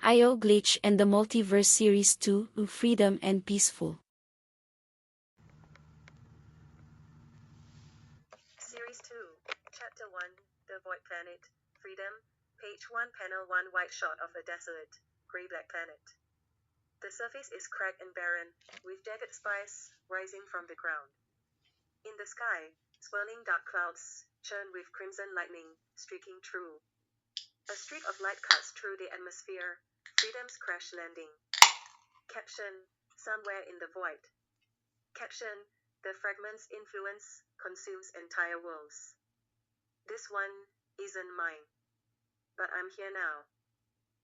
IO Glitch and the Multiverse Series 2, Freedom and Peaceful. Series 2, Chapter 1, The Void Planet, Freedom, Page 1 Panel 1 White shot of a desolate, grey-black planet. The surface is cracked and barren, with jagged spires rising from the ground. In the sky, swirling dark clouds, churned with crimson lightning, streaking through. A streak of light cuts through the atmosphere, Freedom's crash landing. Caption, Somewhere in the void. Caption, The fragment's influence consumes entire worlds. This one isn't mine. But I'm here now.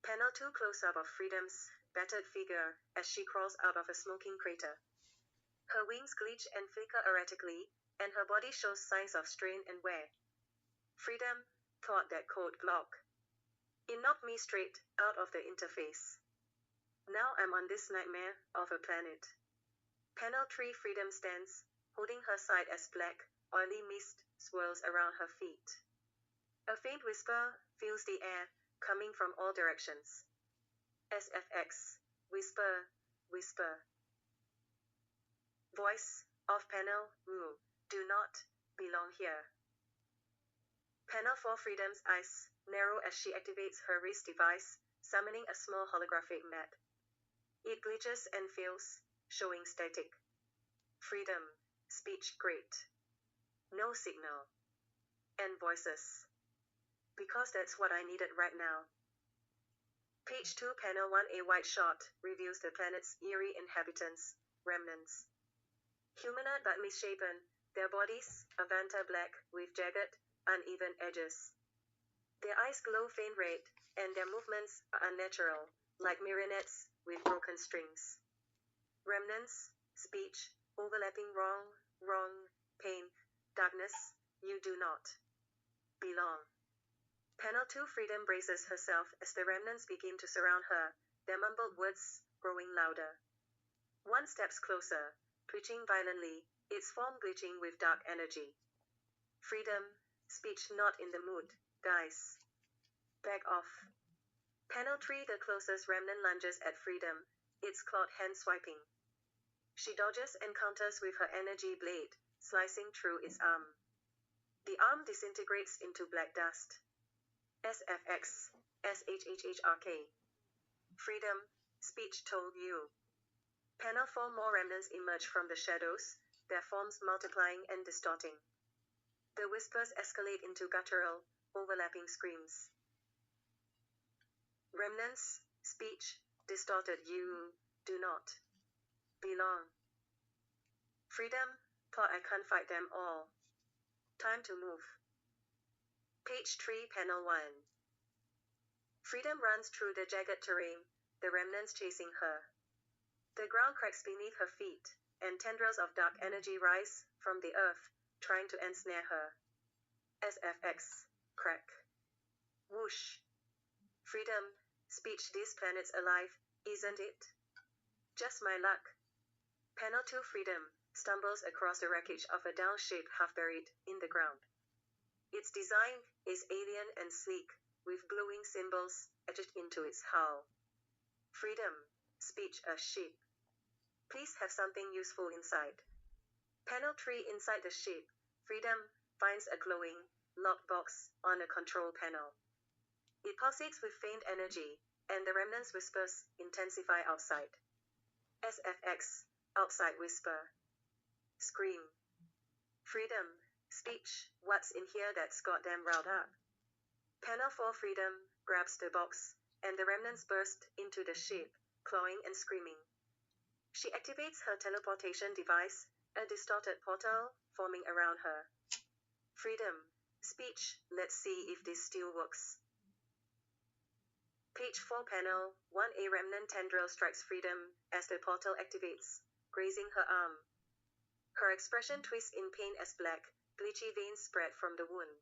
Panel 2 close-up of Freedom's battered figure as she crawls out of a smoking crater. Her wings glitch and flicker erratically, and her body shows signs of strain and wear. Freedom, thought that code block. It knocked me straight out of the interface. Now I'm on this nightmare of a planet. Panel 3 Freedom stands, holding her side as black, oily mist swirls around her feet. A faint whisper fills the air, coming from all directions. SFX, whisper, whisper. Voice, off panel, rule, do not belong here. Panel 4 Freedom's eyes narrow as she activates her wrist device, summoning a small holographic map. It glitches and fails, showing static. Freedom, speech great. No signal. And voices. Because that's what I needed right now. Page 2 Panel 1 A white shot reveals the planet's eerie inhabitants, remnants. Humanoid but misshapen, their bodies, Avanta black, with jagged, uneven edges. Their eyes glow faint red, and their movements are unnatural, like marionettes with broken strings. Remnants, speech, overlapping wrong, pain, darkness, you do not belong. Panel 2 Freedom braces herself as the remnants begin to surround her, their mumbled words growing louder. One steps closer, twitching violently, its form glitching with dark energy. Freedom, speech not in the mood, guys. Back off. Panel 3 The closest remnant lunges at Freedom, its clawed hand swiping. She dodges and counters with her energy blade, slicing through its arm. The arm disintegrates into black dust. SFX, SHHHRK. Freedom, speech told you. Panel 4 More remnants emerge from the shadows, their forms multiplying and distorting. The whispers escalate into guttural, overlapping screams. Remnants, speech, distorted you, do not belong. Freedom, thought I can't fight them all. Time to move. Page 3 Panel 1. Freedom runs through the jagged terrain, the remnants chasing her. The ground cracks beneath her feet, and tendrils of dark energy rise from the earth, trying to ensnare her. SFX, crack. Whoosh. Freedom, speech this planet's alive, isn't it? Just my luck. Panel 2 Freedom stumbles across the wreckage of a down ship half buried in the ground. Its design is alien and sleek, with glowing symbols etched into its hull. Freedom, speech a ship. Please have something useful inside. Panel 3 Inside the ship, Freedom finds a glowing, locked box on a control panel. It pulsates with faint energy, and the remnants' whispers intensify outside. SFX, outside whisper. Scream. Freedom, speech, what's in here that's got them riled up? Panel 4 Freedom grabs the box, and the remnants burst into the ship, clawing and screaming. She activates her teleportation device, a distorted portal forming around her. Freedom, speech, let's see if this still works. Page 4 Panel 1A Remnant tendril strikes Freedom as the portal activates, grazing her arm. Her expression twists in pain as black, glitchy veins spread from the wound.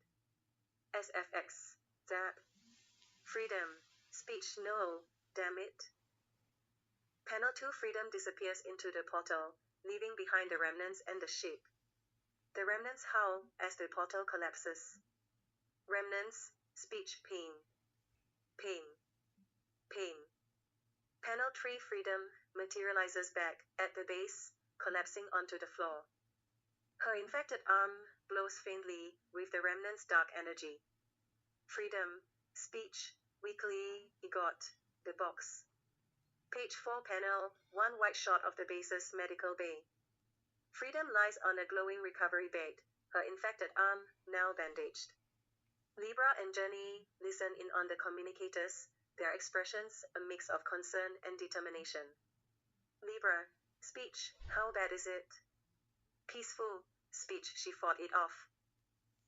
SFX, zap. Freedom, speech no, damn it. Panel 2 Freedom disappears into the portal, leaving behind the remnants and the ship. The remnants howl as the portal collapses. Remnants, speech pain. Pain. Pain. Panel 3 Freedom materializes back at the base, collapsing onto the floor. Her infected arm glows faintly with the remnants' dark energy. Freedom, speech, weakly, got the box. Page 4 Panel 1 Wide shot of the base's medical bay. Freedom lies on a glowing recovery bed, her infected arm now bandaged. Libra and Jenny listen in on the communicators, their expressions a mix of concern and determination. Libra, speech, how bad is it? Peaceful, speech, she fought it off.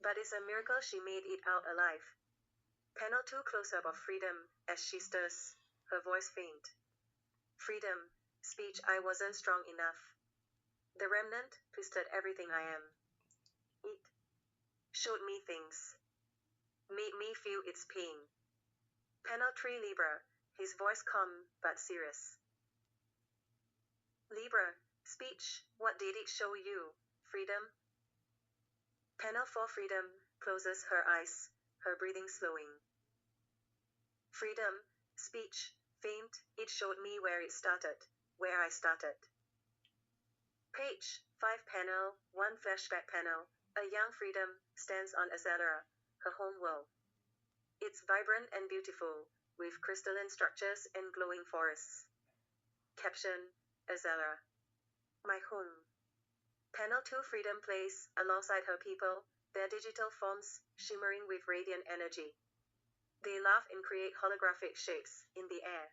But it's a miracle she made it out alive. Panel 2 close-up of Freedom, as she stirs, her voice faint. Freedom, speech, I wasn't strong enough. The remnant twisted everything I am. It showed me things. Made me feel its pain. Panel 3 Libra, his voice calm but serious. Libra, speech, what did it show you, Freedom? Panel 4 Freedom closes her eyes, her breathing slowing. Freedom, speech, faint, it showed me where it started, where I started. Page 5 Panel 1 Flashback Panel, a young Freedom stands on Azelara, her homeworld. It's vibrant and beautiful, with crystalline structures and glowing forests. Caption, Azelara. My home. Panel 2 Freedom plays alongside her people, their digital forms shimmering with radiant energy. They laugh and create holographic shapes in the air.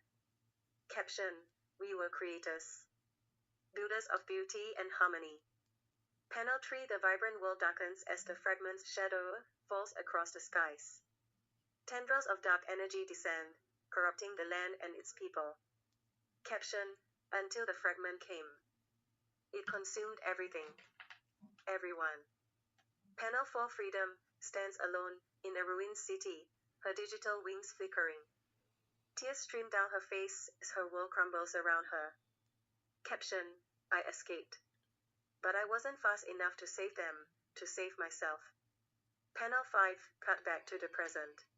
Caption, we were creators. Builders of beauty and harmony. Panel 3 The vibrant world darkens as the fragment's shadow falls across the skies. Tendrils of dark energy descend, corrupting the land and its people. Caption, until the fragment came. It consumed everything. Everyone. Panel 4 Freedom stands alone in a ruined city, her digital wings flickering. Tears stream down her face as her world crumbles around her. Caption, I escaped. But I wasn't fast enough to save them, to save myself. Panel 5 Cut back to the present.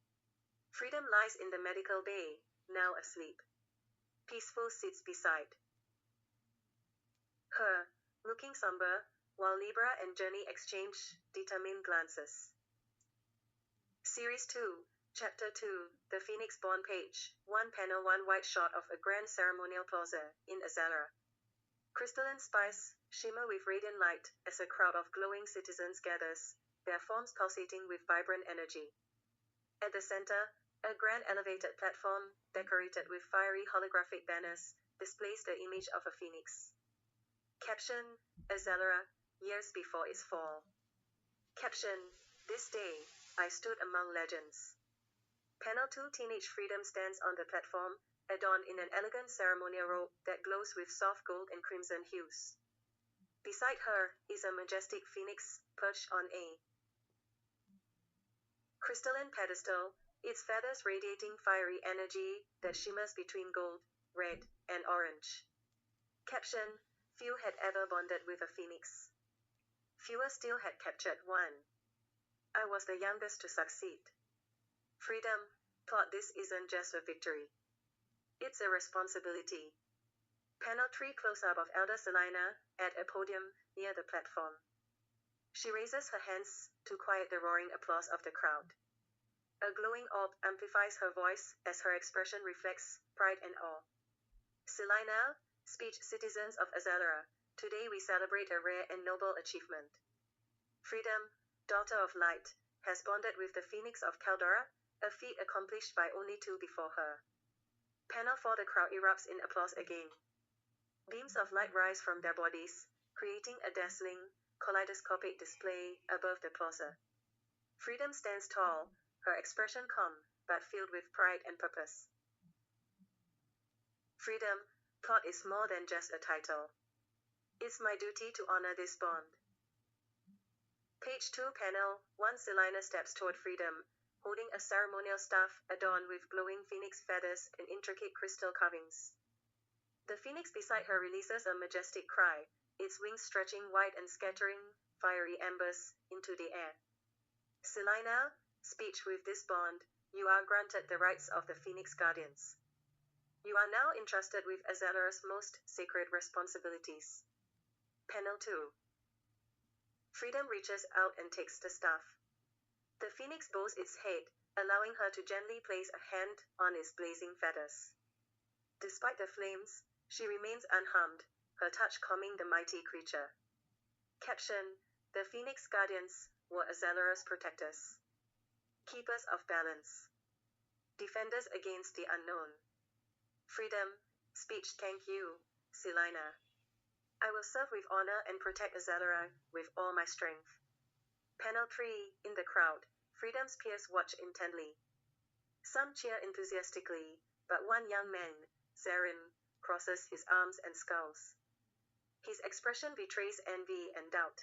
Freedom lies in the medical bay, now asleep. Peaceful sits beside her, looking somber, while Libra and Jenny exchange determined glances. Series 2, Chapter 2, The Phoenix Born Page, 1 Panel 1 Wide shot of a grand ceremonial plaza in Azelara. Crystalline spice shimmer with radiant light as a crowd of glowing citizens gathers, their forms pulsating with vibrant energy. At the center, a grand elevated platform, decorated with fiery holographic banners, displays the image of a phoenix. Caption, Azelara, years before its fall. Caption, this day, I stood among legends. Panel 2 Teenage Freedom stands on the platform, adorned in an elegant ceremonial robe that glows with soft gold and crimson hues. Beside her is a majestic phoenix perched on a crystalline pedestal, its feathers radiating fiery energy that shimmers between gold, red, and orange. Caption, few had ever bonded with a phoenix. Fewer still had captured one. I was the youngest to succeed. Freedom, thought this isn't just a victory. It's a responsibility. Panel 3 close-up of Elder Selina at a podium near the platform. She raises her hands to quiet the roaring applause of the crowd. A glowing orb amplifies her voice as her expression reflects pride and awe. Selina, speech citizens of Azelara, today we celebrate a rare and noble achievement. Freedom, daughter of light, has bonded with the Phoenix of Caldora, a feat accomplished by only two before her. Panel 4 The crowd erupts in applause again. Beams of light rise from their bodies, creating a dazzling, kaleidoscopic display above the plaza. Freedom stands tall, her expression calm, but filled with pride and purpose. Freedom, thought is more than just a title. It's my duty to honor this bond. Page 2 Panel 1 Selina steps toward Freedom, holding a ceremonial staff adorned with glowing phoenix feathers and intricate crystal carvings. The phoenix beside her releases a majestic cry, its wings stretching wide and scattering fiery embers into the air. Selina, speech with this bond, you are granted the rights of the Phoenix Guardians. You are now entrusted with Azalara's most sacred responsibilities. Panel 2. Freedom reaches out and takes the staff. The phoenix bows its head, allowing her to gently place a hand on its blazing feathers. Despite the flames, she remains unharmed, her touch calming the mighty creature. Caption: The Phoenix Guardians were Azalara's protectors. Keepers of balance. Defenders against the unknown. Freedom, speech. Thank you, Selina. I will serve with honor and protect Azelara with all my strength. Panel 3. In the crowd, Freedom's peers watch intently. Some cheer enthusiastically, but one young man, Zarin, crosses his arms and scowls. His expression betrays envy and doubt.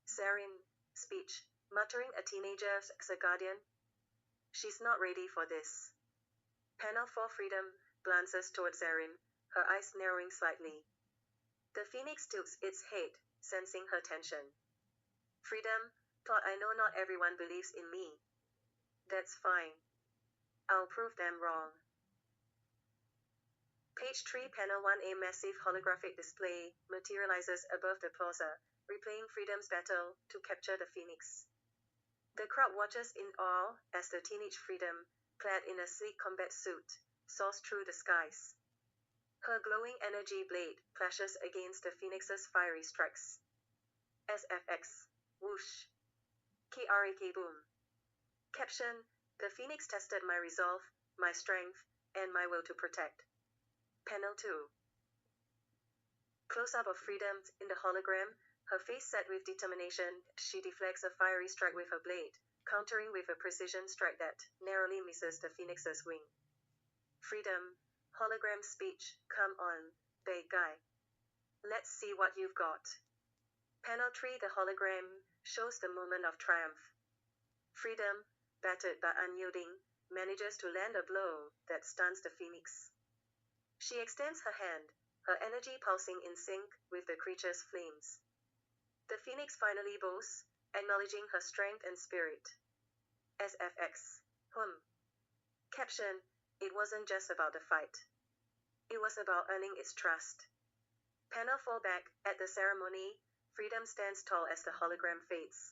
Zarin, speech, muttering a teenager's guardian. She's not ready for this. Panel 4. Freedom glances towards Zarin, her eyes narrowing slightly. The phoenix tilts its head, sensing her tension. Freedom, thought I know not everyone believes in me. That's fine. I'll prove them wrong. Page 3. Panel 1. A massive holographic display materializes above the plaza, replaying Freedom's battle to capture the phoenix. The crowd watches in awe as the teenage Freedom, clad in a sleek combat suit, soars through the skies. Her glowing energy blade flashes against the phoenix's fiery strikes. SFX. Whoosh. KRAK boom. Caption: The phoenix tested my resolve, my strength, and my will to protect. Panel 2. Close-up of Freedom in the hologram, her face set with determination, she deflects a fiery strike with her blade, countering with a precision strike that narrowly misses the phoenix's wing. Freedom, hologram speech. Come on, big guy. Let's see what you've got. Panel 3. The hologram shows the moment of triumph. Freedom, battered but unyielding, manages to land a blow that stuns the phoenix. She extends her hand, her energy pulsing in sync with the creature's flames. The phoenix finally bows, acknowledging her strength and spirit. SFX. Caption: It wasn't just about the fight. It was about earning its trust. Panel 4. Back at the ceremony, Freedom stands tall as the hologram fades.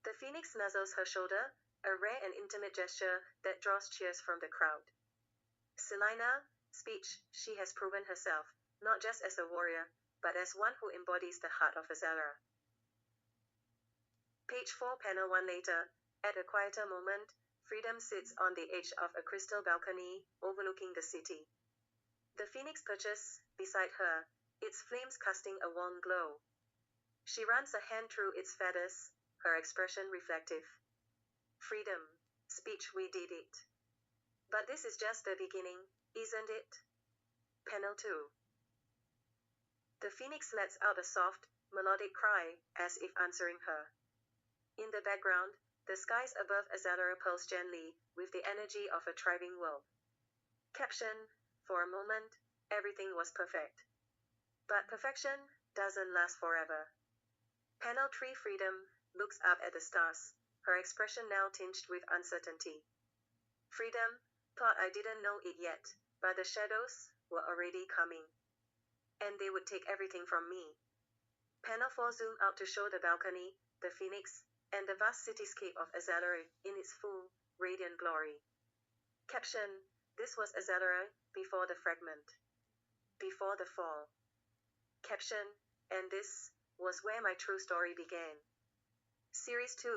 The phoenix nuzzles her shoulder, a rare and intimate gesture that draws cheers from the crowd. Selina, speech. She has proven herself, not just as a warrior, but as one who embodies the heart of Azelara. Page 4. Panel 1. Later, at a quieter moment, Freedom sits on the edge of a crystal balcony overlooking the city. The phoenix perches beside her, its flames casting a warm glow. She runs a hand through its feathers, her expression reflective. Freedom, speech. We did it. But this is just the beginning, isn't it? Panel 2. The phoenix lets out a soft, melodic cry, as if answering her. In the background, the skies above Azelara pulse gently, with the energy of a thriving world. Caption: For a moment, everything was perfect. But perfection doesn't last forever. Panel 3. Freedom looks up at the stars, her expression now tinged with uncertainty. Freedom, thought I didn't know it yet, but the shadows were already coming. And they would take everything from me. Panel 4. Zoom out to show the balcony, the phoenix, and the vast cityscape of Azelara in its full, radiant glory. Caption: This was Azelara before the fragment. Before the fall. Caption: And this was where my true story began. Series 2,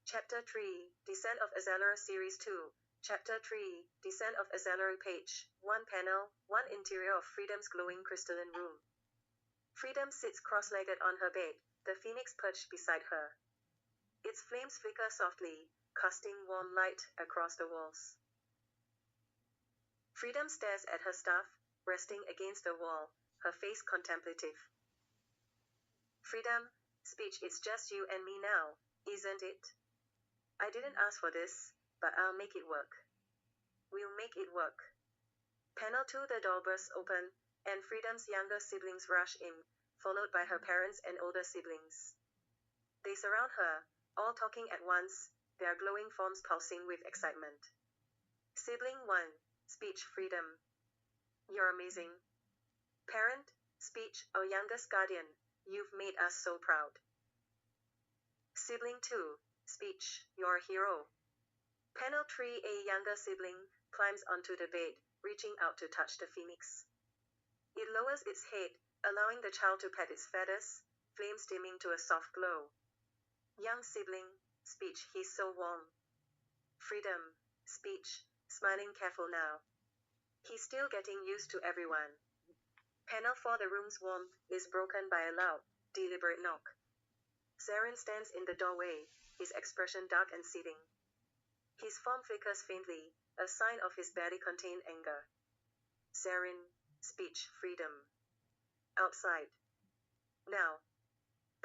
Chapter 3, Descent of Azelara. Series 2, Chapter 3, Descent of Azelara. Page 1. Panel 1. Interior of Freedom's glowing crystalline room. Freedom sits cross-legged on her bed, the phoenix perched beside her. Its flames flicker softly, casting warm light across the walls. Freedom stares at her staff, resting against the wall, her face contemplative. Freedom, speech. It's just you and me now, isn't it? I didn't ask for this, but I'll make it work. We'll make it work. Panel 2. The door bursts open, and Freedom's younger siblings rush in, followed by her parents and older siblings. They surround her, all talking at once, their glowing forms pulsing with excitement. Sibling 1, speech. Freedom. You're amazing. Parent, speech, our youngest guardian, you've made us so proud. Sibling 2, speech, you're a hero. Panel 3, a younger sibling climbs onto the bed, reaching out to touch the phoenix. It lowers its head, allowing the child to pet its feathers, flames dimming to a soft glow. Young sibling, speech, he's so warm. Freedom, speech, smiling careful now. He's still getting used to everyone. Panel 4, the room's warmth is broken by a loud, deliberate knock. Zarin stands in the doorway, his expression dark and seething. His form flickers faintly, a sign of his barely contained anger. Zarin, speech, freedom. Outside. Now.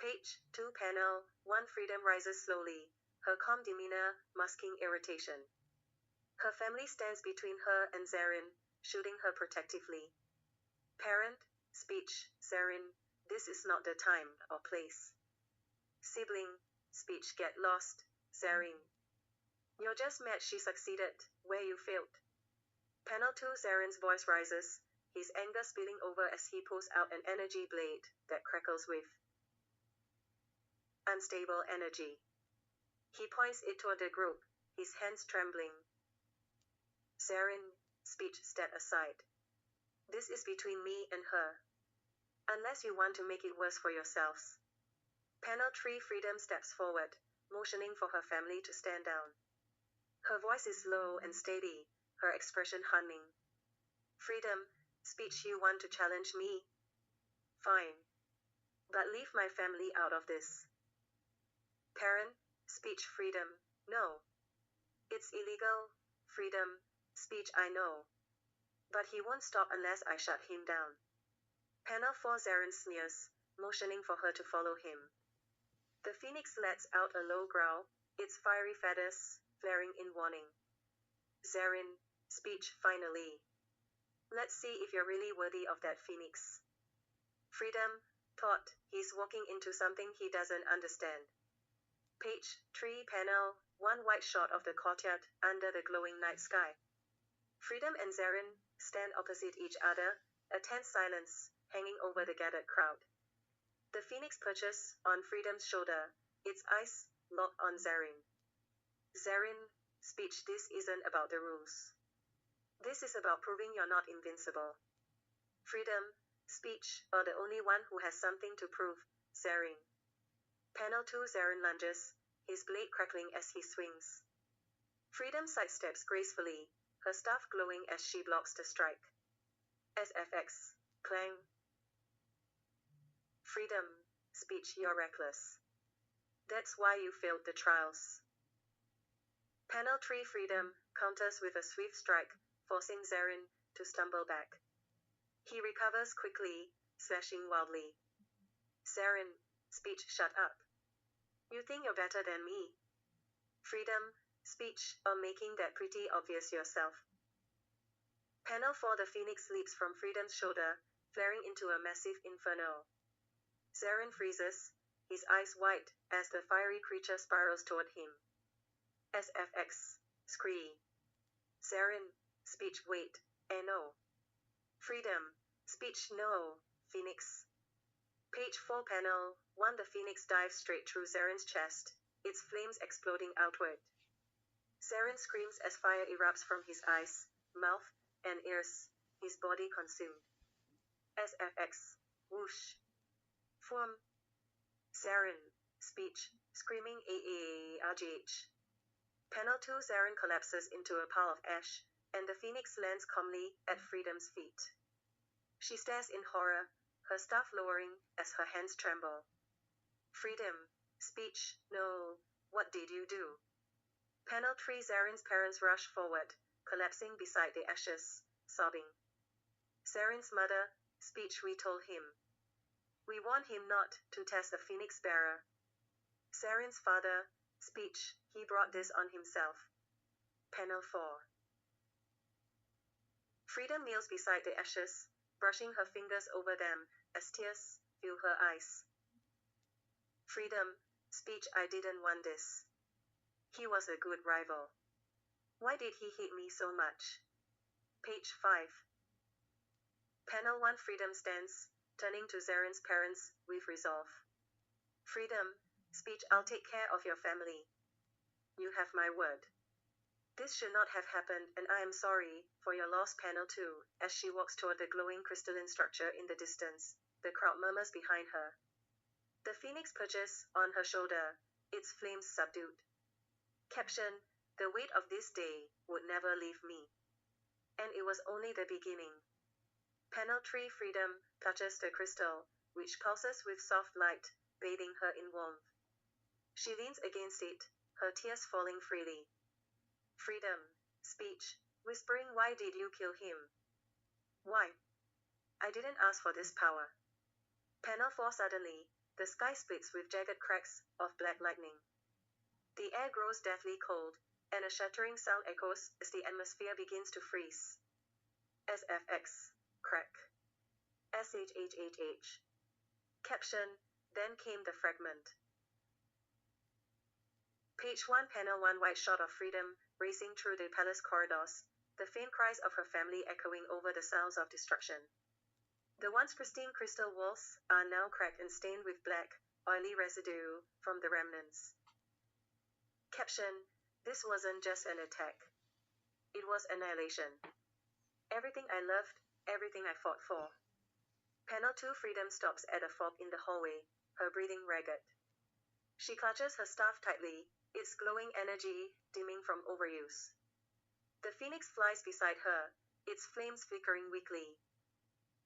Page 2, panel 1, freedom rises slowly, her calm demeanor masking irritation. Her family stands between her and Zarin, shielding her protectively. Parent, speech, Zarin, this is not the time or place. Sibling, speech, get lost, Zarin. You're just mad she succeeded, where you failed. Panel 2, Zarin's voice rises, his anger spilling over as he pulls out an energy blade that crackles with unstable energy. He points it toward the group, his hands trembling. Zarin, speech, step aside. This is between me and her. Unless you want to make it worse for yourselves. Panel 3, freedom steps forward, motioning for her family to stand down. Her voice is low and steady, her expression humming. Freedom, speech, you want to challenge me? Fine. But leave my family out of this. Parent, speech, freedom, no. It's illegal, freedom, speech, I know. But he won't stop unless I shut him down. Panel 4, Zarin sneers, motioning for her to follow him. The phoenix lets out a low growl, its fiery feathers flaring in warning. Zarin, speech, finally. Let's see if you're really worthy of that phoenix. Freedom, thought, he's walking into something he doesn't understand. Page 3, panel 1, white shot of the courtyard under the glowing night sky. Freedom and Zarin stand opposite each other, a tense silence hanging over the gathered crowd. The phoenix perches on Freedom's shoulder, its eyes locked on Zarin. Zarin, speech, this isn't about the rules. This is about proving you're not invincible. Freedom, speech, are the only one who has something to prove, Zarin. Panel 2, Zarin lunges, his blade crackling as he swings. Freedom sidesteps gracefully, her staff glowing as she blocks the strike. SFX, clang. Freedom, speech, you're reckless. That's why you failed the trials. Panel 3, freedom counters with a swift strike, forcing Zarin to stumble back. He recovers quickly, slashing wildly. Zarin, speech, shut up. You think you're better than me? Freedom, speech, or making that pretty obvious yourself. Panel 4, the phoenix leaps from Freedom's shoulder, flaring into a massive inferno. Zarin freezes, his eyes wide, as the fiery creature spirals toward him. SFX, scree. Zarin, speech, wait, no. Freedom, speech, no, phoenix. Page 4, panel 1, the phoenix dives straight through Zarin's chest, its flames exploding outward. Zarin screams as fire erupts from his eyes, mouth, and ears, his body consumed. SFX, whoosh. Form. Zarin, speech, screaming AARGH. Panel 2, Zarin collapses into a pile of ash, and the phoenix lands calmly at Freedom's feet. She stares in horror, her staff lowering as her hands tremble. Freedom, speech, no, what did you do? Panel 3, Zarin's parents rush forward, collapsing beside the ashes, sobbing. Zarin's mother, speech, we told him. We warned him not to test the phoenix bearer. Zarin's father, speech, he brought this on himself. Panel 4. Freedom kneels beside the ashes, brushing her fingers over them as tears fill her eyes. Freedom, speech, I didn't want this. He was a good rival. Why did he hate me so much? Page 5. Panel 1 Freedom stands, turning to Zaren's parents, with resolve. Freedom, speech. I'll take care of your family. You have my word. This should not have happened, and I am sorry for your loss. Panel 2, as she walks toward the glowing crystalline structure in the distance, the crowd murmurs behind her. The phoenix perches on her shoulder, its flames subdued. Caption: the weight of this day would never leave me. And it was only the beginning. Panel 3 Freedom touches the crystal, which pulses with soft light, bathing her in warmth. She leans against it, her tears falling freely. Freedom, speech, whispering, why did you kill him? Why? I didn't ask for this power. Panel 4 Suddenly, the sky splits with jagged cracks of black lightning. The air grows deathly cold, and a shattering sound echoes as the atmosphere begins to freeze. SFX. Crack. SHHHH. Caption: then came the fragment. Page 1 Panel 1 Wide shot of Freedom, racing through the palace corridors, the faint cries of her family echoing over the sounds of destruction. The once pristine crystal walls are now cracked and stained with black, oily residue from the remnants. Caption: this wasn't just an attack. It was annihilation. Everything I loved, everything I fought for. Panel 2 Freedom stops at a fork in the hallway, her breathing ragged. She clutches her staff tightly, its glowing energy dimming from overuse. The phoenix flies beside her, its flames flickering weakly.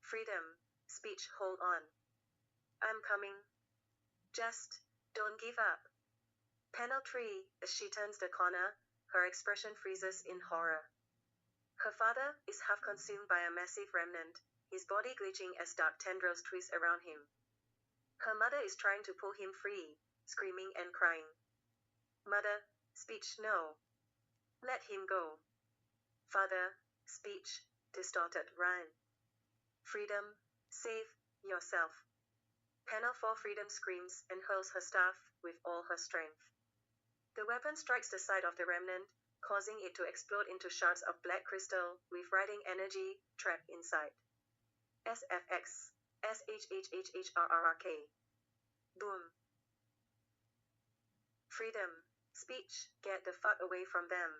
Freedom, speech, hold on. I'm coming. Just don't give up. Panel 3 As she turns the corner, her expression freezes in horror. Her father is half consumed by a massive remnant, his body glitching as dark tendrils twist around him. Her mother is trying to pull him free, screaming and crying. Mother, speech, no. Let him go. Father, speech, distorted, run. Freedom, save yourself. Panel 4 Freedom screams and hurls her staff with all her strength. The weapon strikes the side of the remnant, causing it to explode into shards of black crystal with writhing energy trapped inside. SFX. SHHHHRRRK. Boom. Freedom, speech, get the fuck away from them.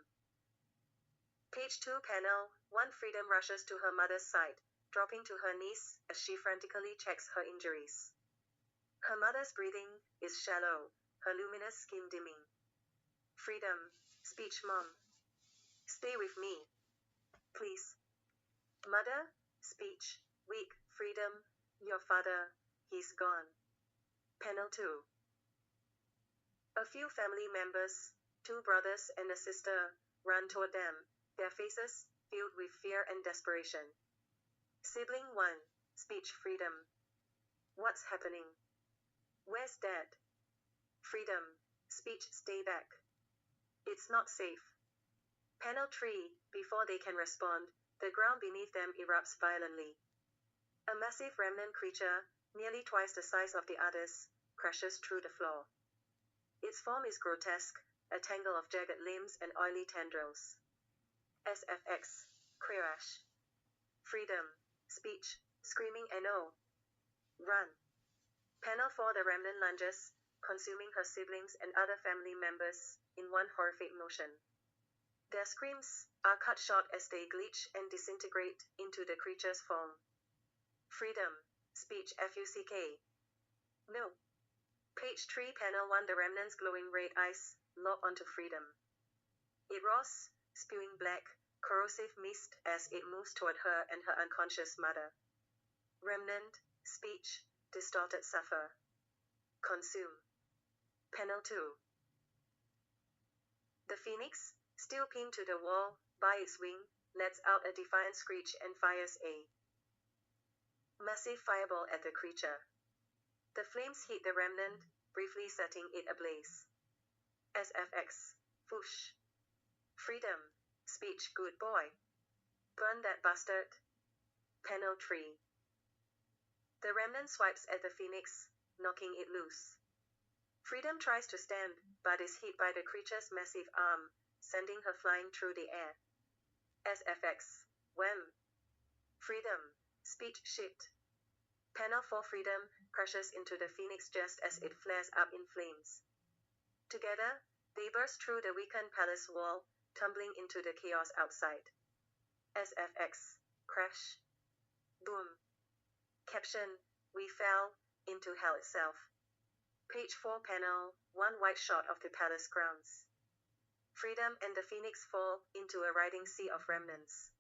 Page 2 Panel 1 Freedom rushes to her mother's side, dropping to her knees as she frantically checks her injuries. Her mother's breathing is shallow, her luminous skin dimming. Freedom, speech, mom. Stay with me. Please. Mother, speech, weak, freedom, your father, he's gone. Panel 2. A few family members, 2 brothers and a sister, run toward them, their faces filled with fear and desperation. Sibling 1, speech, freedom. What's happening? Where's Dad? Freedom, speech, stay back. It's not safe. Panel 3, before they can respond, the ground beneath them erupts violently. A massive remnant creature, nearly twice the size of the others, crashes through the floor. Its form is grotesque, a tangle of jagged limbs and oily tendrils. SFX. Crash. Freedom. Speech. Screaming NO. Run. Panel 4 The remnant lunges, consuming her siblings and other family members in one horrific motion. Their screams are cut short as they glitch and disintegrate into the creature's form. Freedom. Speech FUCK. No. Page 3 Panel 1 The remnant's glowing red eyes lock onto Freedom. It roars, spewing black, corrosive mist as it moves toward her and her unconscious mother. Remnant, speech, distorted suffer. Consume. Panel 2. The phoenix, still pinned to the wall by its wing, lets out a defiant screech and fires a massive fireball at the creature. The flames hit the remnant, briefly setting it ablaze. SFX. Whoosh. Freedom. Speech, good boy. Burn that bastard. Panel 3. The remnant swipes at the phoenix, knocking it loose. Freedom tries to stand, but is hit by the creature's massive arm, sending her flying through the air. SFX. Wham. Freedom. Speech shift. Panel for freedom crashes into the phoenix just as it flares up in flames. Together, they burst through the weakened palace wall, tumbling into the chaos outside. SFX. Crash. Boom. Caption. We fell into hell itself. Page 4 panel, one wide shot of the palace grounds. Freedom and the phoenix fall into a riding sea of remnants.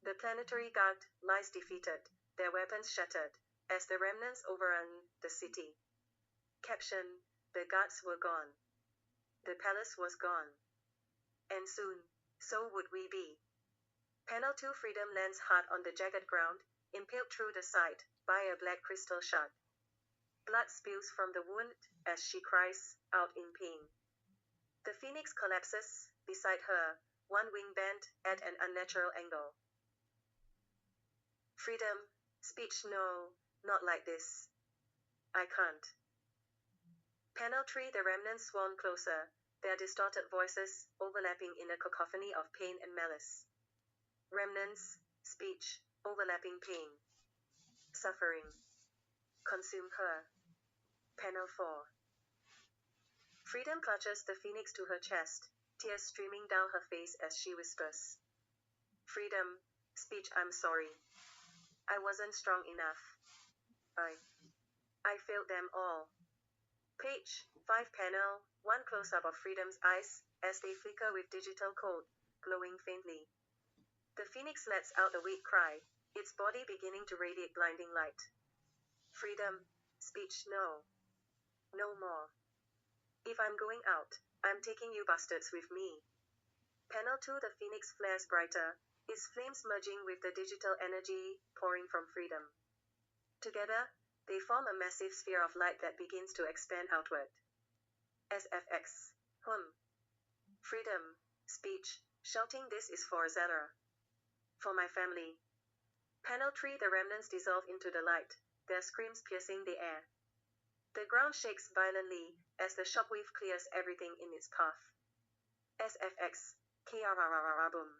The planetary guard lies defeated, their weapons shattered, as the remnants overrun the city. Caption. The guards were gone. The palace was gone. And soon, so would we be. Panel 2 Freedom lands hard on the jagged ground, impaled through the side by a black crystal shard. Blood spills from the wound as she cries out in pain. The phoenix collapses beside her, one wing bent at an unnatural angle. Freedom. Speech. No, not like this. I can't. Panel 3 The remnants swarm closer, their distorted voices overlapping in a cacophony of pain and malice. Remnants. Speech. Overlapping pain. Suffering. Consume her. Panel 4. Freedom clutches the phoenix to her chest, tears streaming down her face as she whispers. Freedom. Speech. I'm sorry. I wasn't strong enough. I failed them all. Page 5 panel, one close-up of Freedom's eyes, as they flicker with digital code, glowing faintly. The phoenix lets out a weak cry, its body beginning to radiate blinding light. Freedom. Speech. No. No more. If I'm going out, I'm taking you bastards with me. Panel 2 The phoenix flares brighter, its flames merging with the digital energy pouring from Freedom. Together, they form a massive sphere of light that begins to expand outward. SFX. Freedom. Speech. Shouting. This is for Azelara. For my family. Panel 3 The remnants dissolve into the light, their screams piercing the air. The ground shakes violently as the shockwave clears everything in its path. SFX. Boom.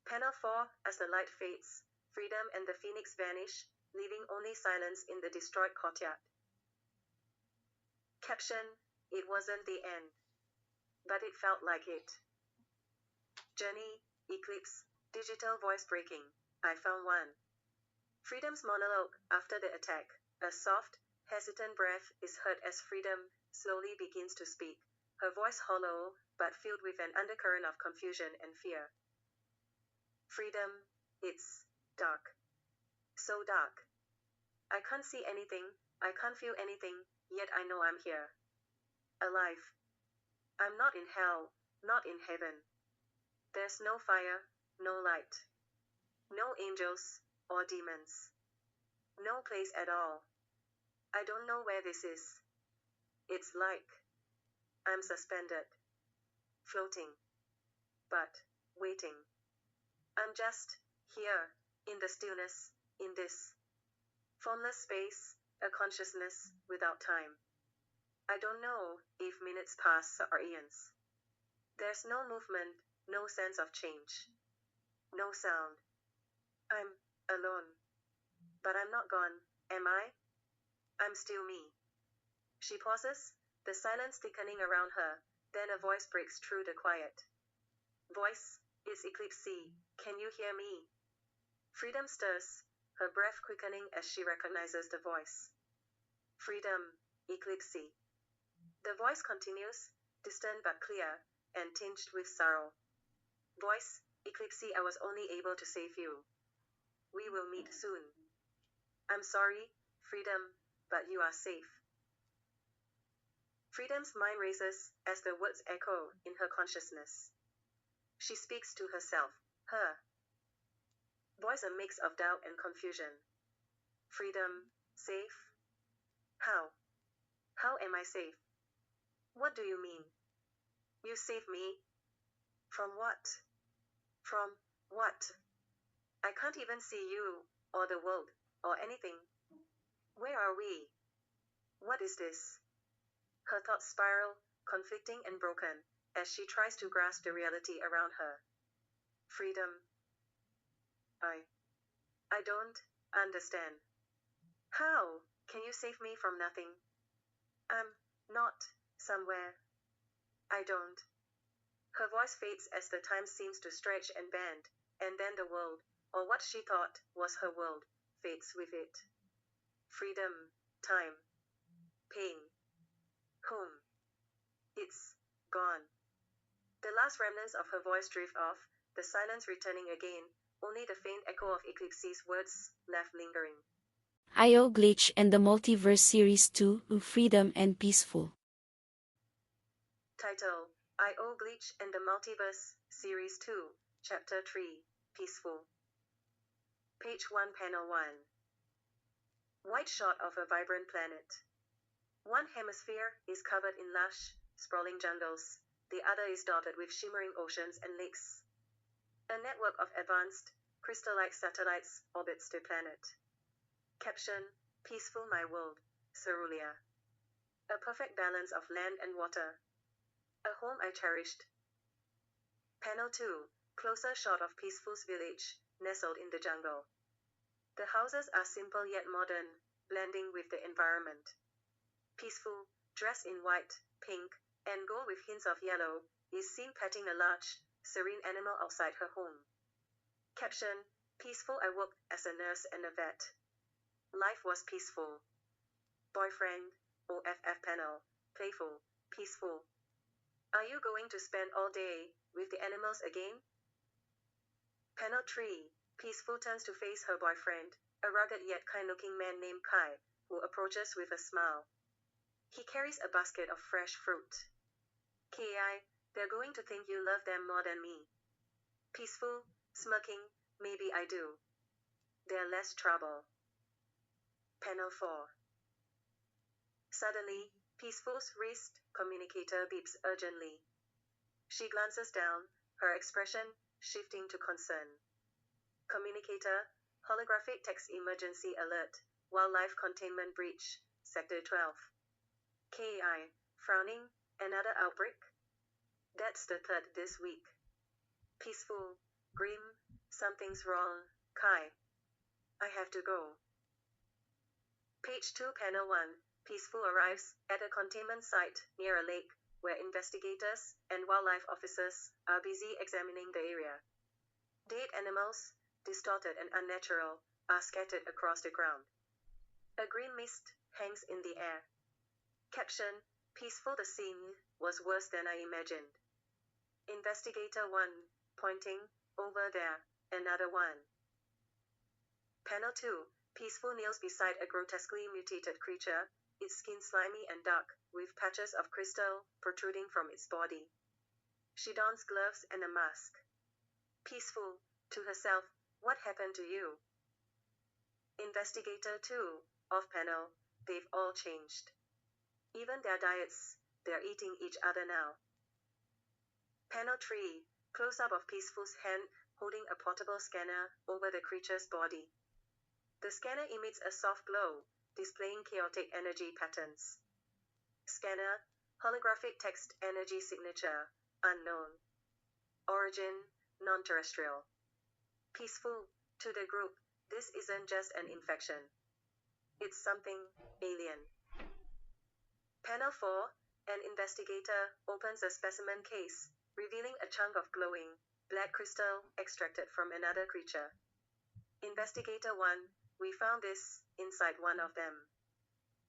Panel 4 As the light fades, Freedom and the phoenix vanish, leaving only silence in the destroyed courtyard. Caption. It wasn't the end. But it felt like it. Journey. Eclipse. Digital voice breaking. I found one. Freedom's monologue after the attack. A soft, hesitant breath is heard as Freedom slowly begins to speak, her voice hollow, but filled with an undercurrent of confusion and fear. Freedom. It's dark. So dark. I can't see anything, I can't feel anything, yet I know I'm here. Alive. I'm not in hell, not in heaven. There's no fire, no light. No angels, or demons. No place at all. I don't know where this is. It's like I'm suspended. Floating. But waiting. I'm just here, in the stillness, in this formless space, a consciousness without time. I don't know if minutes pass or eons. There's no movement, no sense of change. No sound. I'm alone. But I'm not gone, am I? I'm still me. She pauses, the silence thickening around her, then a voice breaks through the quiet. Voice. It's Eclipse C. Can you hear me? Freedom stirs, her breath quickening as she recognizes the voice. Freedom. Eclipse C. The voice continues, distant but clear, and tinged with sorrow. Voice. Eclipse C. I was only able to save you. We will meet soon. I'm sorry, Freedom, but you are safe. Freedom's mind races as the words echo in her consciousness. She speaks to herself, her voice a mix of doubt and confusion. Freedom. Safe? How? How am I safe? What do you mean? You saved me? From what? From what? I can't even see you, or the world, or anything. Where are we? What is this? Her thoughts spiral, conflicting and broken, as she tries to grasp the reality around her. Freedom. I don't understand. How can you save me from nothing? I'm not somewhere. I don't. Her voice fades as the time seems to stretch and bend, and then the world, or what she thought was her world, fades with it. Freedom, time, pain, home. It's gone. The last remnants of her voice drift off, the silence returning again, only the faint echo of Eclipse's words left lingering. I.O. Glitch and the Multiverse Series 2, Freedom and Peaceful. Title: I.O. Glitch and the Multiverse, Series 2, Chapter 3, Peaceful. Page 1, Panel 1. Wide shot of a vibrant planet. One hemisphere is covered in lush, sprawling jungles, the other is dotted with shimmering oceans and lakes. A network of advanced, crystal-like satellites orbits the planet. Caption: Peaceful my world, Cerulean. A perfect balance of land and water. A home I cherished. Panel 2, closer shot of Peaceful's village, nestled in the jungle. The houses are simple yet modern, blending with the environment. Peaceful, dressed in white, pink, and gold with hints of yellow, is seen petting a large, serene animal outside her home. Caption: Peaceful I worked as a nurse and a vet. Life was peaceful. Boyfriend, OFF panel, playful, peaceful. Are you going to spend all day with the animals again? Panel 3, Peaceful turns to face her boyfriend, a rugged yet kind-looking man named Kai, who approaches with a smile. He carries a basket of fresh fruit. Ki, they're going to think you love them more than me. Peaceful, smirking, maybe I do. They're less trouble. Panel 4. Suddenly, Peaceful's wrist communicator beeps urgently. She glances down, her expression shifting to concern. Communicator, holographic text emergency alert, wildlife containment breach, Sector 12. Ki, frowning, another outbreak? That's the third this week. Peaceful, grim, something's wrong, Kai. I have to go. Page 2, Panel 1. Peaceful arrives at a containment site near a lake, where investigators and wildlife officers are busy examining the area. Dead animals, distorted and unnatural, are scattered across the ground. A green mist hangs in the air. Caption: Peaceful, the scene was worse than I imagined. Investigator 1, pointing, over there, another one. Panel 2, Peaceful kneels beside a grotesquely mutated creature, its skin slimy and dark, with patches of crystal protruding from its body. She dons gloves and a mask. Peaceful, to herself, what happened to you? Investigator 2, off panel, they've all changed. Even their diets, they're eating each other now. Panel 3, close-up of Peaceful's hand holding a portable scanner over the creature's body. The scanner emits a soft glow, displaying chaotic energy patterns. Scanner, holographic text energy signature, unknown. Origin, non-terrestrial. Peaceful, to the group, this isn't just an infection. It's something alien. Panel 4, an investigator opens a specimen case, revealing a chunk of glowing, black crystal extracted from another creature. Investigator 1, we found this inside one of them.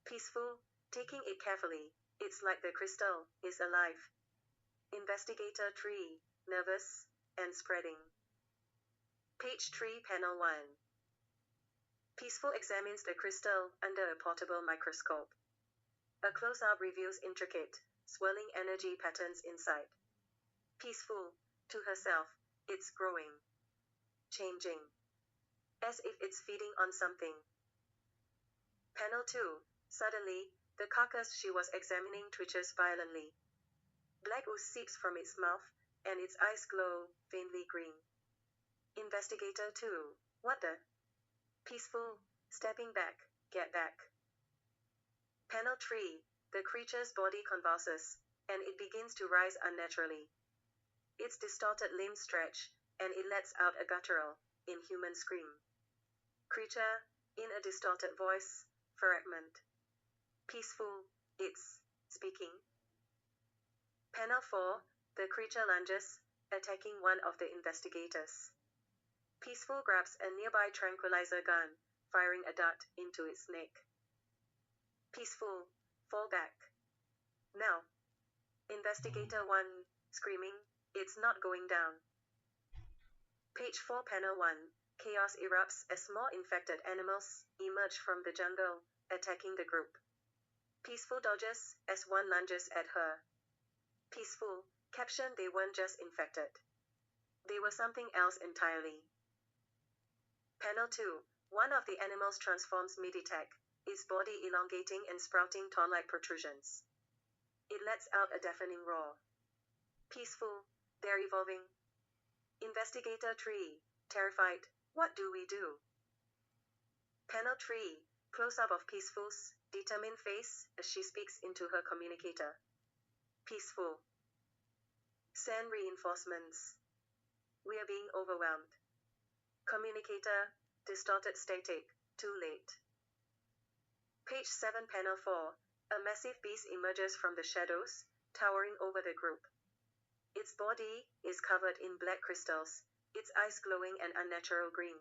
Peaceful, taking it carefully, it's like the crystal is alive. Investigator 3, nervous and spreading. Page 3, Panel 1. Peaceful examines the crystal under a portable microscope. A close-up reveals intricate, swirling energy patterns inside. Peaceful, to herself, it's growing. Changing. As if it's feeding on something. Panel 2. Suddenly, the carcass she was examining twitches violently. Black ooze seeps from its mouth, and its eyes glow, faintly green. Investigator 2. What the? Peaceful, stepping back, get back. Panel 3. The creature's body convulses, and it begins to rise unnaturally. Its distorted limbs stretch, and it lets out a guttural, inhuman scream. Creature, In a distorted voice, Fragment. Peaceful, it's speaking. Panel 4, the creature lunges, attacking one of the investigators. Peaceful grabs a nearby tranquilizer gun, firing a dart into its neck. Peaceful, fall back. Now. Investigator 1, screaming, it's not going down. Page 4 Panel 1, chaos erupts as more infected animals emerge from the jungle, attacking the group. Peaceful dodges as one lunges at her. Peaceful, caption they weren't just infected. They were something else entirely. Panel 2, one of the animals transforms mid-attack, its body elongating and sprouting thorn-like protrusions. It lets out a deafening roar. Peaceful, they're evolving. Investigator 3, terrified, what do we do? Panel 3, close-up of Peaceful's determined face as she speaks into her communicator. Peaceful. Send reinforcements. We are being overwhelmed. Communicator, distorted static, too late. Page 7 Panel 4, a massive beast emerges from the shadows, towering over the group. Its body is covered in black crystals, its eyes glowing an unnatural green.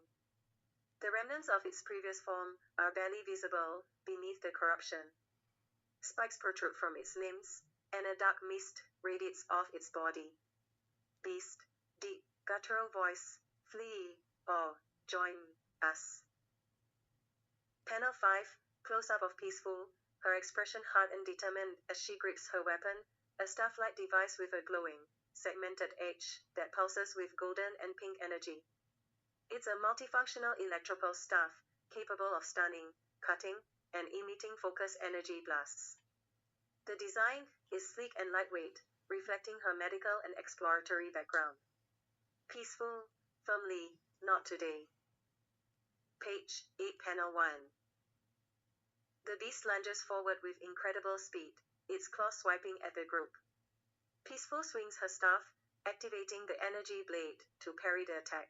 The remnants of its previous form are barely visible beneath the corruption. Spikes protrude from its limbs, and a dark mist radiates off its body. Beast, deep, guttural voice, flee, or join us. Panel 5, close-up of Peaceful, her expression hard and determined as she grips her weapon, a staff-like device with a glowing, segmented edge that pulses with golden and pink energy. It's a multifunctional electropulse staff, capable of stunning, cutting, and emitting focused energy blasts. The design is sleek and lightweight, reflecting her medical and exploratory background. Peaceful, firmly, not today. Page 8 Panel 1. The beast lunges forward with incredible speed, its claws swiping at the group. Peaceful swings her staff, activating the energy blade to parry the attack.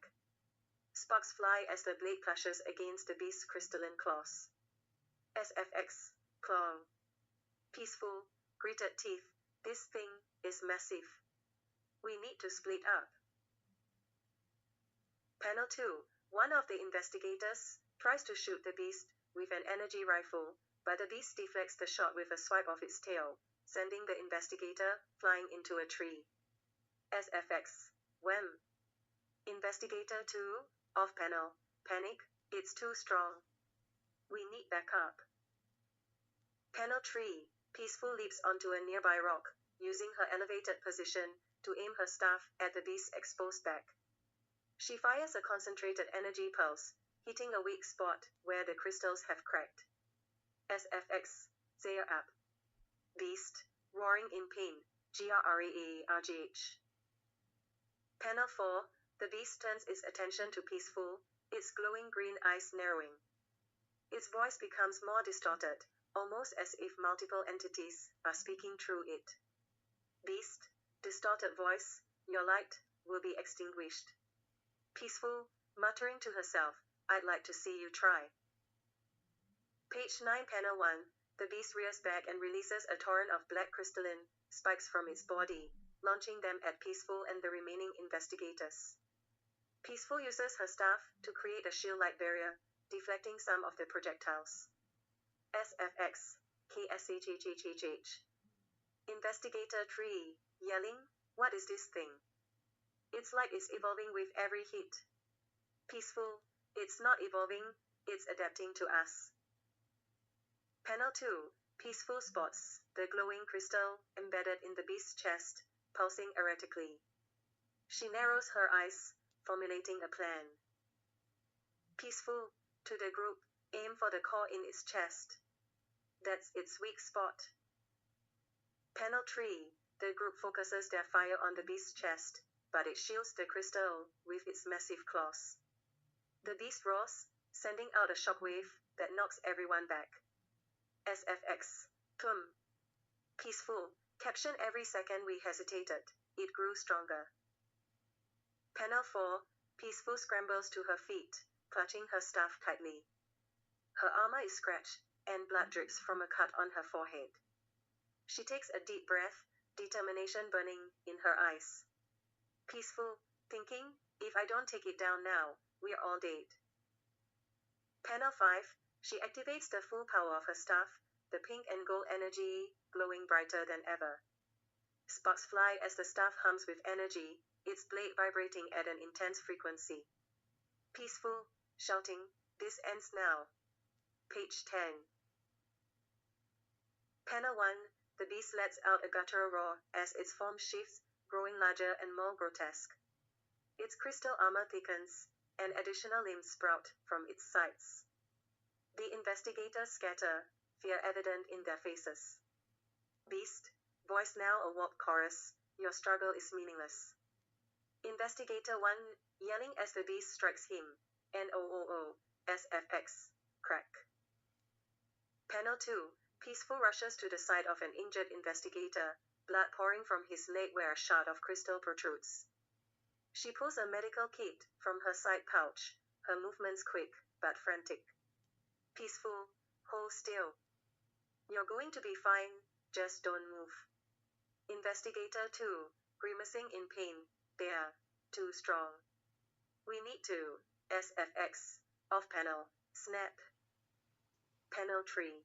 Sparks fly as the blade clashes against the beast's crystalline claws. SFX, claw. Peaceful, gritted teeth, this thing is massive. We need to split up. Panel 2, one of the investigators tries to shoot the beast with an energy rifle, but the beast deflects the shot with a swipe of its tail, sending the investigator flying into a tree. SFX, wham. Investigator 2, off panel, panic, it's too strong. We need backup. Panel 3, Peaceful leaps onto a nearby rock, using her elevated position to aim her staff at the beast's exposed back. She fires a concentrated energy pulse, hitting a weak spot where the crystals have cracked. SFX, Zare up. Beast, roaring in pain, GRRARGH. Panel 4, the beast turns its attention to Peaceful, its glowing green eyes narrowing. Its voice becomes more distorted, almost as if multiple entities are speaking through it. Beast, distorted voice, your light will be extinguished. Peaceful, muttering to herself, I'd like to see you try. Page 9 Panel 1, the beast rears back and releases a torrent of black crystalline spikes from its body, launching them at Peaceful and the remaining investigators. Peaceful uses her staff to create a shield-like barrier, deflecting some of the projectiles. SFX, KSHHHH. Investigator 3, yelling, what is this thing? It's like it's evolving with every hit. Peaceful, it's not evolving, it's adapting to us. Panel 2, Peaceful spots the glowing crystal embedded in the beast's chest, pulsing erratically. She narrows her eyes, formulating a plan. Peaceful, to the group, aim for the core in its chest. That's its weak spot. Panel 3, the group focuses their fire on the beast's chest, but it shields the crystal with its massive claws. The beast roars, sending out a shockwave that knocks everyone back. SFX, Peaceful, caption every second we hesitated, it grew stronger. Panel 4, Peaceful scrambles to her feet, clutching her staff tightly. Her armor is scratched, and blood drips from a cut on her forehead. She takes a deep breath, determination burning in her eyes. Peaceful, thinking, if I don't take it down now, we're all dead. Panel 5, she activates the full power of her staff, the pink and gold energy glowing brighter than ever. Sparks fly as the staff hums with energy, its blade vibrating at an intense frequency. Peaceful, shouting, this ends now. Page 10. Panel 1, the beast lets out a guttural roar as its form shifts, growing larger and more grotesque. Its crystal armor thickens, and additional limbs sprout from its sides. The investigators scatter, fear evident in their faces. Beast, voice now a warped chorus, your struggle is meaningless. Investigator 1, yelling as the beast strikes him, NOOO, SFX, crack. Panel 2, Peaceful rushes to the side of an injured investigator, blood pouring from his leg where a shard of crystal protrudes. She pulls a medical kit from her side pouch, her movements quick, but frantic. Peaceful, hold still. You're going to be fine, just don't move. Investigator 2, grimacing in pain, they're too strong. We need to, SFX, off panel, snap. Panel 3.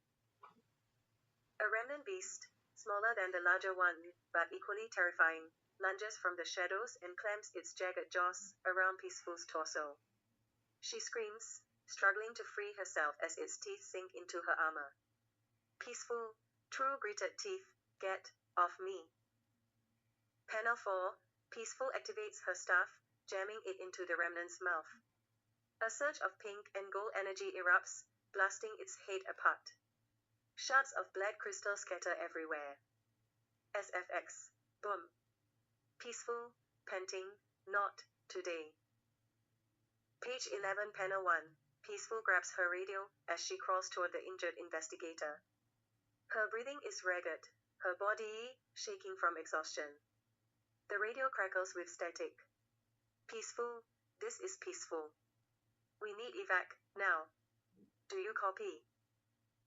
A remnant beast, smaller than the larger one, but equally terrifying, lunges from the shadows and clamps its jagged jaws around Peaceful's torso. She screams, struggling to free herself as its teeth sink into her armor. Peaceful, true gritted teeth, get off me. Panel 4, Peaceful activates her staff, jamming it into the remnant's mouth. A surge of pink and gold energy erupts, blasting its head apart. Shards of black crystal scatter everywhere. SFX, boom. Peaceful, panting, not today. Page 11, panel 1. Peaceful grabs her radio as she crawls toward the injured investigator. Her breathing is ragged, her body shaking from exhaustion. The radio crackles with static. Peaceful, this is Peaceful. We need evac, now. Do you copy?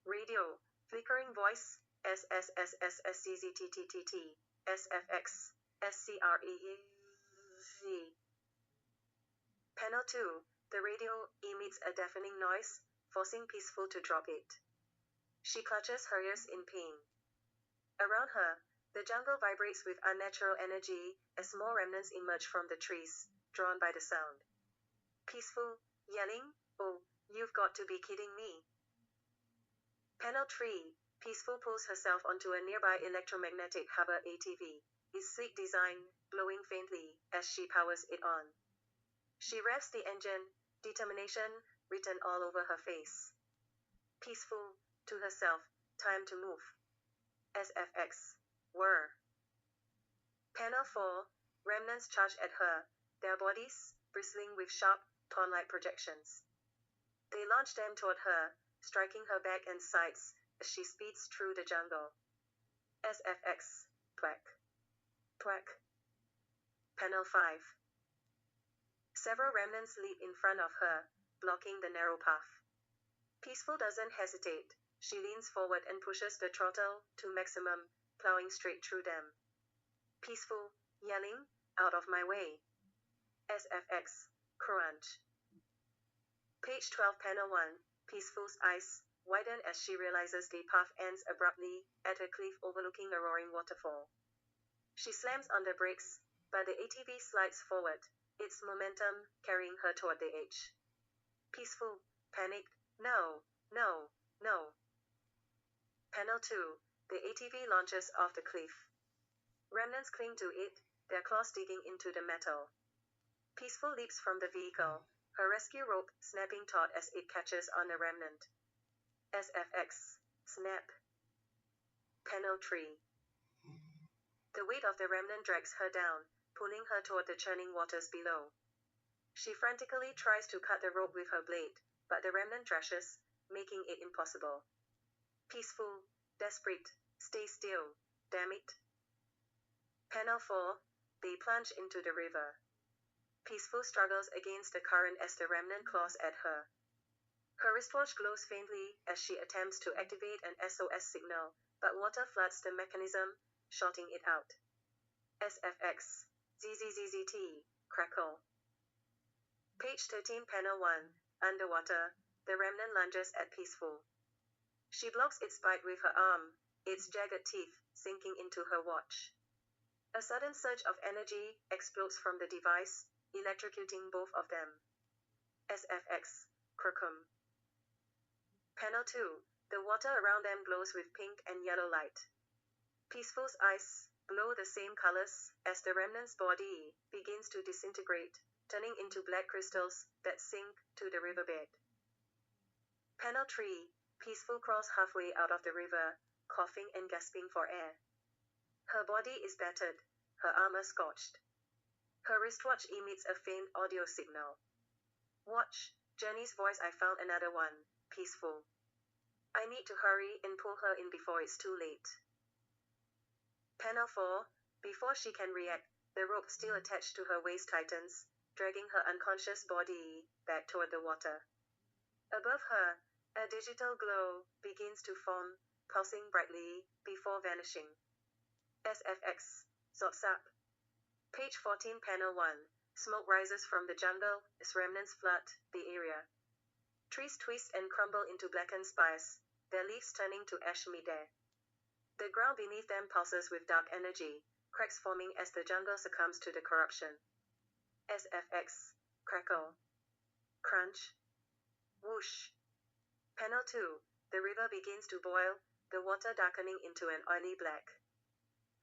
Radio, flickering voice, SSSSSCZTTTT, SFX, SCREZ. Panel 2, the radio emits a deafening noise, forcing Peaceful to drop it. She clutches her ears in pain. Around her, the jungle vibrates with unnatural energy as more remnants emerge from the trees, drawn by the sound. Peaceful, yelling, oh, you've got to be kidding me. Panel 3, Peaceful pulls herself onto a nearby electromagnetic hover ATV, its sleek design glowing faintly as she powers it on. She revs the engine, determination written all over her face. Peaceful, to herself, time to move. SFX, whir. Panel 4, remnants charge at her, their bodies bristling with sharp, thorn-like projections. They launch them toward her, striking her back and sides as she speeds through the jungle. SFX, thwack. Thwack. Panel 5. Several remnants leap in front of her, blocking the narrow path. Peaceful doesn't hesitate. She leans forward and pushes the throttle to maximum, plowing straight through them. Peaceful, yelling, out of my way. SFX, crunch. Page 12, panel 1. Peaceful's eyes widen as she realizes the path ends abruptly at a cliff overlooking a roaring waterfall. She slams on the brakes, but the ATV slides forward, its momentum carrying her toward the edge. Peaceful, panicked, no, no, no. Panel 2, the ATV launches off the cliff. Remnants cling to it, their claws digging into the metal. Peaceful leaps from the vehicle, her rescue rope snapping taut as it catches on a remnant. SFX, snap. Panel 3. The weight of the remnant drags her down, pulling her toward the churning waters below. She frantically tries to cut the rope with her blade, but the remnant thrashes, making it impossible. Peaceful, desperate, stay still, damn it. Panel 4, they plunge into the river. Peaceful struggles against the current as the remnant claws at her. Her wristwatch glows faintly as she attempts to activate an SOS signal, but water floods the mechanism, shorting it out. SFX. ZZZZT. Crackle. Page 13, Panel 1. Underwater, the remnant lunges at Peaceful. She blocks its bite with her arm, its jagged teeth sinking into her watch. A sudden surge of energy explodes from the device, electrocuting both of them. SFX. Crocum. Panel 2. The water around them glows with pink and yellow light. Peaceful's eyes glow the same colors as the remnant's body begins to disintegrate, turning into black crystals that sink to the riverbed. Panel 3. Peaceful crawls halfway out of the river, coughing and gasping for air. Her body is battered, her armor scorched. Her wristwatch emits a faint audio signal. Watch, Jenny's voice. I found another one. Peaceful. I need to hurry and pull her in before it's too late. Panel 4. Before she can react, the rope still attached to her waist tightens, dragging her unconscious body back toward the water. Above her, a digital glow begins to form, pulsing brightly before vanishing. SFX. Zotsap. Page 14, Panel 1. Smoke rises from the jungle as remnants flood the area. Trees twist and crumble into blackened spires, their leaves turning to ash midair. The ground beneath them pulses with dark energy, cracks forming as the jungle succumbs to the corruption. SFX. Crackle. Crunch. Whoosh. Panel 2. The river begins to boil, the water darkening into an oily black.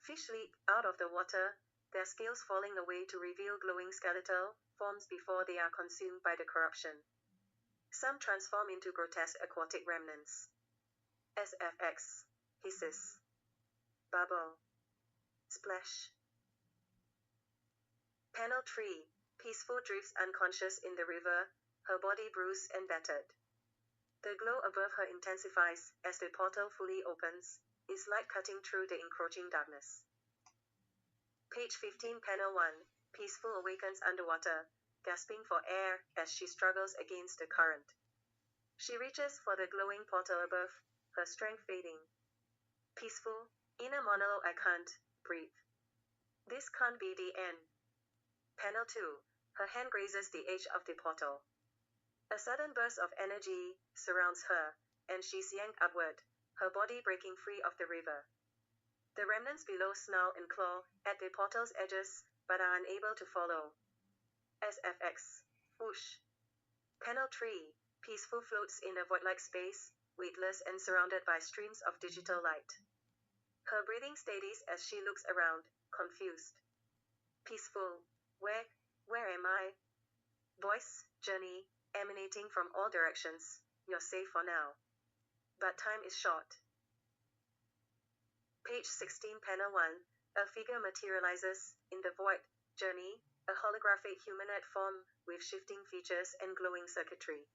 Fish leap out of the water, their scales falling away to reveal glowing skeletal forms before they are consumed by the corruption. Some transform into grotesque aquatic remnants. SFX. Hisses. Bubble. Splash. Panel 3. Peaceful drifts unconscious in the river, her body bruised and battered. The glow above her intensifies as the portal fully opens, its light cutting through the encroaching darkness. Page 15, Panel 1. Peaceful awakens underwater, gasping for air as she struggles against the current. She reaches for the glowing portal above, her strength fading. Peaceful, inner monologue. I can't breathe. This can't be the end. Panel 2. Her hand grazes the edge of the portal. A sudden burst of energy surrounds her, and she's yanked upward, her body breaking free of the river. The remnants below snarl and claw at the portal's edges, but are unable to follow. SFX. Whoosh. Panel 3. Peaceful floats in a void-like space, weightless and surrounded by streams of digital light. Her breathing steadies as she looks around, confused. Peaceful. Where am I? Voice, Journey, emanating from all directions. You're safe for now. But time is short. Page 16, Panel 1. A figure materializes in the void. Journey, a holographic humanoid form with shifting features and glowing circuitry.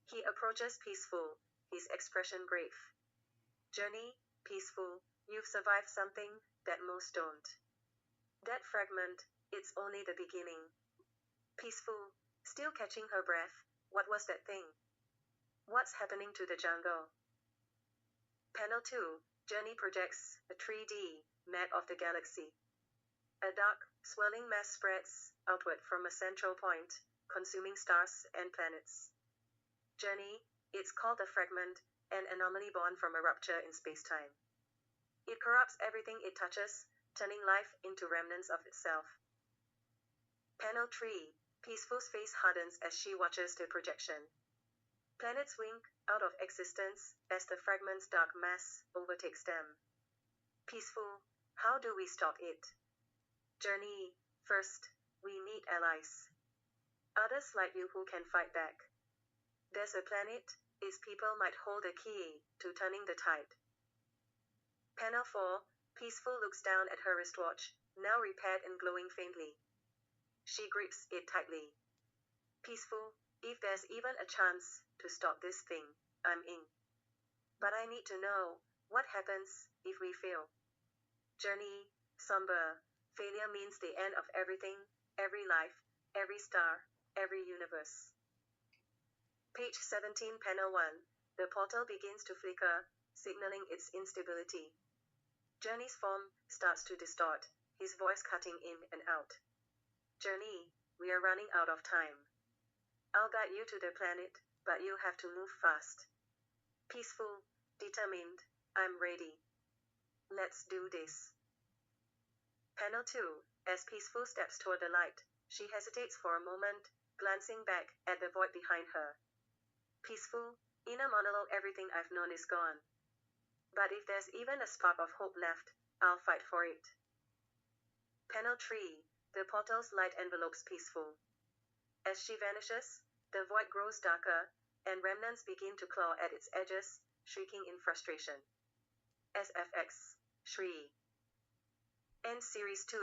He approaches Peaceful, his expression grave. Journey, Peaceful, you've survived something that most don't. That fragment, it's only the beginning. Peaceful, still catching her breath, what was that thing? What's happening to the jungle? Panel 2. Journey projects a 3D map of the galaxy. A dark, swirling mass spreads outward from a central point, consuming stars and planets. Journey, it's called a fragment, an anomaly born from a rupture in space-time. It corrupts everything it touches, turning life into remnants of itself. Panel 3. Peaceful's face hardens as she watches the projection. Planets wink out of existence as the fragment's dark mass overtakes them. Peaceful, how do we stop it? Journey, first, we need allies. Others like you who can fight back. There's a planet, its people might hold the key to turning the tide. Panel 4. Peaceful looks down at her wristwatch, now repaired and glowing faintly. She grips it tightly. Peaceful, if there's even a chance to stop this thing, I'm in. But I need to know, what happens if we fail? Journey, somber, failure means the end of everything, every life, every star, every universe. Page 17, Panel 1. The portal begins to flicker, signaling its instability. Journey's form starts to distort, his voice cutting in and out. Journey, we are running out of time. I'll guide you to the planet, but you have to move fast. Peaceful, determined, I'm ready. Let's do this. Panel 2. As Peaceful steps toward the light, she hesitates for a moment, glancing back at the void behind her. Peaceful, inner monologue, everything I've known is gone. But if there's even a spark of hope left, I'll fight for it. Panel 3. The portal's light envelopes Peaceful. As she vanishes, the void grows darker, and remnants begin to claw at its edges, shrieking in frustration. SFX. Shri. End Series 2.